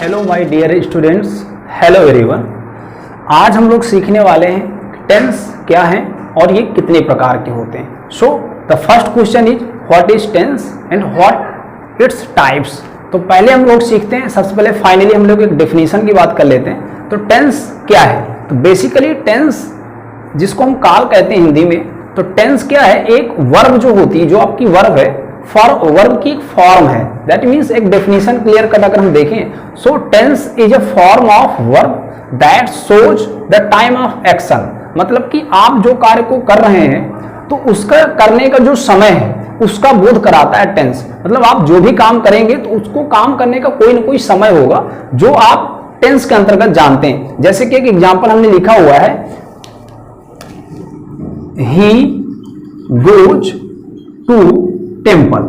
Hello my dear students, hello everyone. आज हम लोग सीखने वाले हैं टेंस क्या है और ये कितने प्रकार के होते हैं। So the first question is what is tense and what its types. तो पहले हम लोग सीखते हैं, सबसे पहले फाइनली हम लोग एक डेफिनेशन की बात कर लेते हैं। तो टेंस क्या है? तो बेसिकली टेंस जिसको हम काल कहते हैं हिंदी में, तो टेंस क्या है? एक वर्ब जो होती है, जो आपकी वर्ब है, वर्ब की एक फॉर्म है। दैट मीन्स एक डेफिनेशन क्लियर कट अगर हम देखें, so tense is a form of verb that shows the time of action. मतलब कि आप जो कार्य को कर रहे हैं तो उसका करने का जो समय है उसका बोध कराता है टेंस। मतलब आप जो भी काम करेंगे तो उसको काम करने का कोई ना कोई समय होगा जो आप टेंस के अंतर्गत जानते हैं। जैसे कि एक एग्जांपल हमने लिखा हुआ है, ही गोज टू टेम्पल।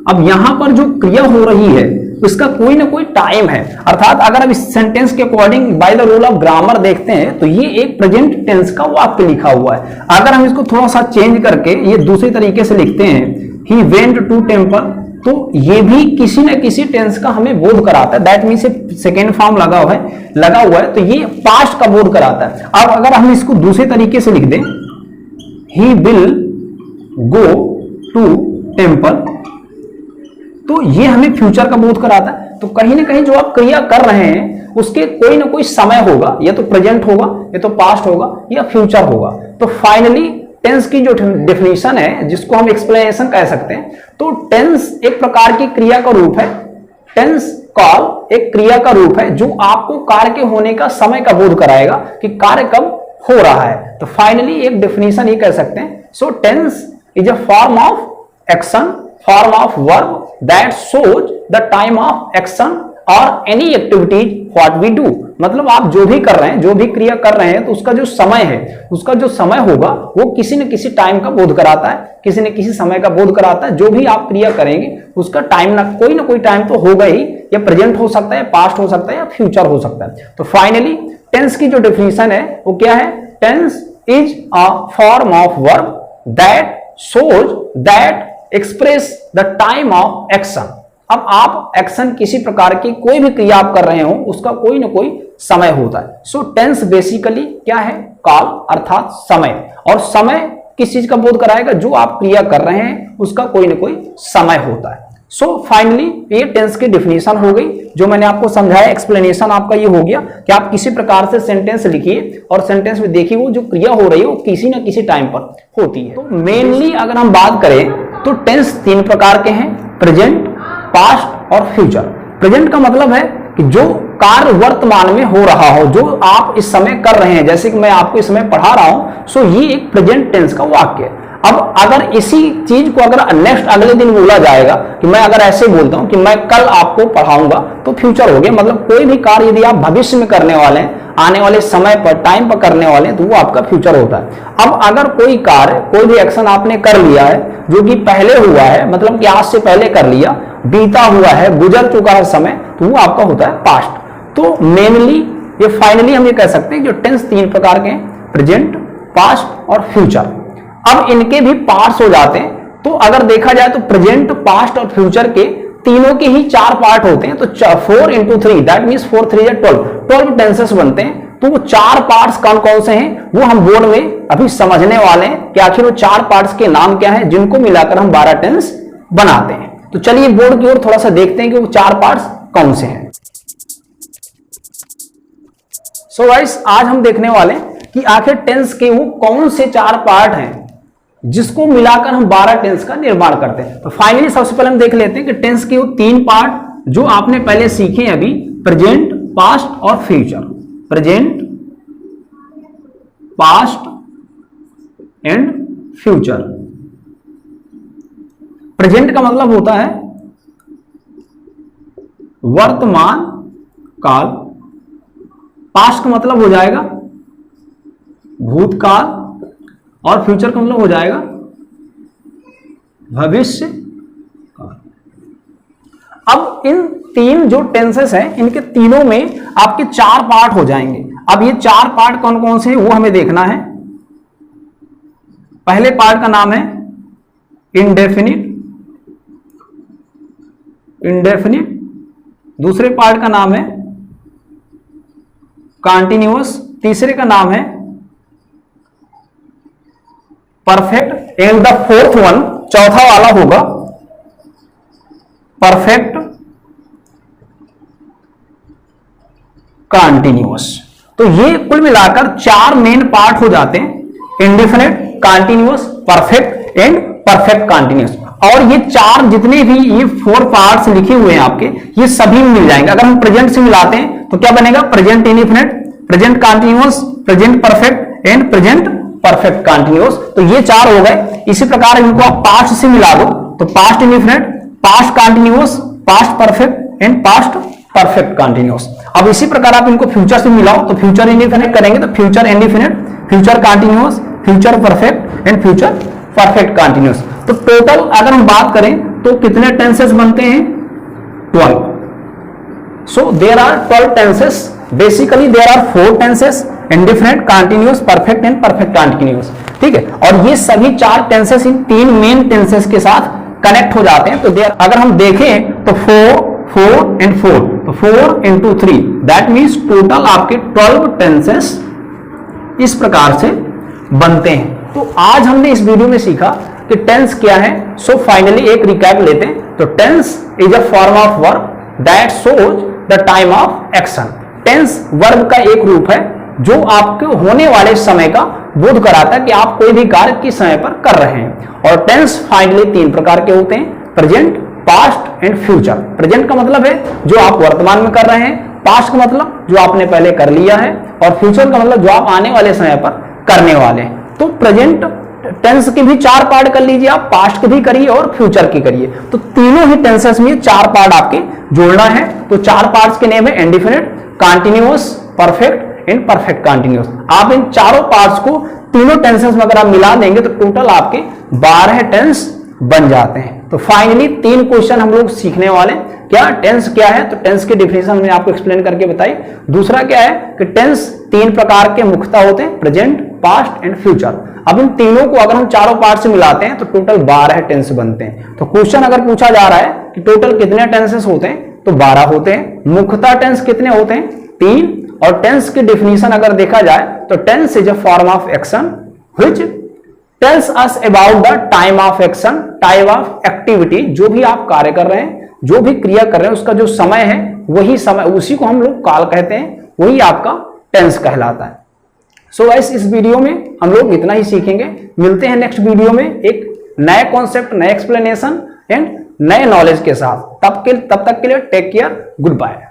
अब यहां पर जो क्रिया हो रही है इसका कोई ना कोई टाइम है। अर्थात अगर अब इस सेंटेंस के according by the rule of grammar देखते हैं तो ये एक प्रेजेंट टेंस का वाक्य लिखा हुआ है। अगर हम इसको थोड़ा सा चेंज करके ये दूसरे तरीके से लिखते हैं, ही वेंट टू टेम्पल, तो ये भी किसी न किसी टेंस का हमें बोध कराता है। दैट मीन्स सेकेंड फॉर्म लगा हुआ है, तो ये पास्ट का बोध कराता है। अब अगर हम इसको दूसरे तरीके से लिख दें, he will go to temple, तो ये हमें फ्यूचर का बोध कराता है। तो कहीं ना कहीं जो आप क्रिया कर रहे हैं उसके कोई ना कोई समय होगा, या तो प्रेजेंट होगा, या तो पास्ट होगा, या फ्यूचर होगा। तो फाइनली टेंस की जो डेफिनेशन है, जिसको हम एक्सप्लेनेशन कह सकते हैं, तो टेंस एक प्रकार की क्रिया का रूप है। टेंस कॉल एक क्रिया का रूप है जो आपको कार्य के होने का समय का बोध कराएगा कि कार्य कब हो रहा है। तो फाइनली एक डेफिनेशन ये कह सकते हैं, so tense is a form of action, form of verb that shows the time of action or any activity what we do। मतलब आप जो भी कर रहे हैं, जो भी क्रिया कर रहे हैं, तो उसका जो समय है, उसका जो समय होगा वो किसी न किसी टाइम का बोध कराता है, किसी न किसी समय का बोध कराता है। जो भी आप क्रिया करेंगे उसका टाइम ना कोई टाइम तो होगा ही, या प्रेजेंट हो सकता है, पास्ट हो सकता है, या फ्यूचर हो सकता है। तो फाइनली टेंस की जो डेफिनेशन है वो क्या है? Tense is a form of verb that shows that express the time of action. अब आप एक्शन किसी प्रकार की कोई भी क्रिया आप कर रहे हो उसका कोई ना कोई समय होता है। सो टेंस बेसिकली क्या है? काल अर्थात समय। और समय किस चीज का बोध कराएगा? जो आप क्रिया कर रहे हैं उसका कोई ना कोई समय होता है। सो फाइनली ये टेंस की डेफिनेशन हो गई, जो मैंने आपको समझाया। एक्सप्लेनेशन आपका ये हो गया कि आप किसी प्रकार से सेंटेंस लिखिए और सेंटेंस में देखिए वो जो क्रिया हो रही है वो किसी ना किसी टाइम पर होती है। तो मेनली अगर हम बात करें तो टेंस तीन प्रकार के हैं, प्रेजेंट, पास्ट और फ्यूचर। प्रेजेंट का मतलब है कि जो कार्य वर्तमान में हो रहा हो, जो आप इस समय कर रहे हैं। जैसे कि मैं आपको इस समय पढ़ा रहा हूं, सो ये एक प्रेजेंट टेंस का वाक्य है। अब अगर इसी चीज को अगर नेक्स्ट अगले दिन बोला जाएगा, कि मैं अगर ऐसे बोलता हूं कि मैं कल आपको पढ़ाऊंगा, तो फ्यूचर हो गया। मतलब कोई भी कार्य यदि आप भविष्य में करने वाले हैं, आने वाले समय पर, टाइम पर करने वाले हैं, तो वो आपका फ्यूचर होता है। अब अगर कोई कार्य, कोई भी एक्शन आपने कर लिया है जो कि पहले हुआ है, मतलब कि आज से पहले कर लिया, बीता हुआ है, गुजर चुका है समय, तो वो आपका होता है पास्ट। तो मेनली ये फाइनली हम ये कह सकते हैं कि जो टेंस तीन प्रकार के हैं, प्रेजेंट, पास्ट और फ्यूचर। अब इनके भी पार्ट्स हो जाते हैं। तो अगर देखा जाए तो प्रेजेंट, पास्ट और फ्यूचर के तीनों के ही चार पार्ट होते हैं। तो 4 into 3 दैट मींस 4 3 12 टेंसेस बनते हैं। तो वो चार पार्ट्स कौन कौन से हैं वो हम बोर्ड में अभी समझने वाले हैं कि आखिर वो चार पार्ट्स के नाम क्या हैं, जिनको मिलाकर हम 12 टेंस बनाते हैं। तो चलिए बोर्ड की ओर थोड़ा सा देखते हैं कि वो चार पार्ट्स कौन से हैं। सो गाइस, आज हम देखने वाले हैं कि आखिर टेंस के वो कौन से चार पार्ट हैं जिसको मिलाकर हम 12 टेंस का निर्माण करते हैं। तो फाइनली सबसे पहले हम देख लेते हैं कि टेंस के वो तीन पार्ट जो आपने पहले सीखे अभी, प्रेजेंट, पास्ट और future. Present, past and future. Present का मतलब होता है वर्तमान काल, पास्ट का मतलब हो जाएगा भूतकाल, और फ्यूचर का मतलब हो जाएगा भविष्य काल। अब इन तीन जो टेंसेस हैं, इनके तीनों में आपके चार पार्ट हो जाएंगे। अब ये चार पार्ट कौन कौन से हैं वो हमें देखना है। पहले पार्ट का नाम है इंडेफिनिट, इंडेफिनिट। दूसरे पार्ट का नाम है कंटिन्यूअस, तीसरे का नाम है perfect, and the fourth one, चौथा वाला होगा परफेक्ट कंटिन्यूअस। तो ये कुल मिलाकर 4 मेन पार्ट हो जाते हैं, indefinite, continuous, perfect and perfect continuous. और ये 4 जितने भी ये 4 पार्ट्स लिखे हुए हैं आपके, ये सभी मिल जाएंगे। अगर हम प्रेजेंट से मिलाते हैं तो क्या बनेगा? Present indefinite, present continuous, present perfect and present perfect continuous. तो ये 4 हो गए। इसी प्रकार इनको आप पास्ट से मिला दो तो past indefinite, past continuous, past perfect and past perfect continuous. अब इसी प्रकार आप इनको फ्यूचर से मिलाओ तो फ्यूचर इंडेफिनिट करेंगे तो future indefinite, future continuous, future perfect and future perfect continuous. तो टोटल अगर हम बात करें तो कितने टेंसेस बनते हैं? 12. So there are 12 tenses. Basically there are 4 tenses, indefinite, continuous, perfect and perfect continuous. ठीक है, और ये सभी 4 टेंसेस इन 3 मेन टेंसेस के साथ कनेक्ट हो जाते हैं। तो अगर हम देखें तो 4, 4 एंड 4, तो 4 into 3 दैट मीन्स टोटल आपके 12 टेंसेस इस प्रकार से बनते हैं। तो आज हमने इस वीडियो में सीखा कि टेंस क्या है। सो फाइनली एक रिकैप लेते हैं। तो tense is a form of verb that shows the time of action. Tense verb का एक रूप है जो आपके होने वाले समय का बोध कराता है कि आप कोई भी कार्य किस समय पर कर रहे हैं। और टेंस फाइनली 3 प्रकार के होते हैं, present, past and future. Present का मतलब है जो आप वर्तमान में कर रहे हैं, पास्ट का मतलब जो आपने पहले कर लिया है, और फ्यूचर का मतलब जो आप आने वाले समय पर करने वाले हैं। तो प्रेजेंट टेंस के भी 4 पार्ट कर लीजिए आप, पास्ट के भी करिए और फ्यूचर के करिए। तो तीनों ही टेंसेस में 4 पार्ट आपके जोड़ना है। तो 4 पार्ट्स के नेम है indefinite, continuous, perfect and perfect continuous. आप इन चारों पार्ट्स को तीनों टेंसेस में अगर आप मिला देंगे तो टोटल आपके 12 टेंस बन जाते हैं। तो फाइनली 3 क्वेश्चन हम लोग सीखने वाले। क्या टेंस क्या है? तो टेंस की डिफिनेशन मैंने आपको एक्सप्लेन करके बताई। दूसरा क्या है कि टेंस 3 प्रकार के मुख्यतः होते हैं, प्रेजेंट, पास्ट एंड फ्यूचर। अब इन तीनों को अगर हम चारों पार्ट से मिलाते हैं तो टोटल 12 टेंस बनते हैं। तो क्वेश्चन अगर पूछा जा रहा है कि टोटल कितने टेंसेस होते हैं तो 12 होते हैं। मुख्यतः टेंस कितने होते हैं? 3। और टेंस की डिफिनेशन अगर देखा जाए तो tense is a form of action which tells us about the time of action, type of activity. जो भी आप कार्य कर रहे हैं, जो भी क्रिया कर रहे हैं, उसका जो समय है वही समय, उसी को हम लोग काल कहते हैं, वही आपका टेंस कहलाता है। सो गाइस इस वीडियो में हम लोग इतना ही सीखेंगे। मिलते हैं नेक्स्ट वीडियो में एक नए कॉन्सेप्ट, नए एक्सप्लेनेशन एंड नए नॉलेज के साथ। तब तक के लिए टेक केयर, गुड बाय।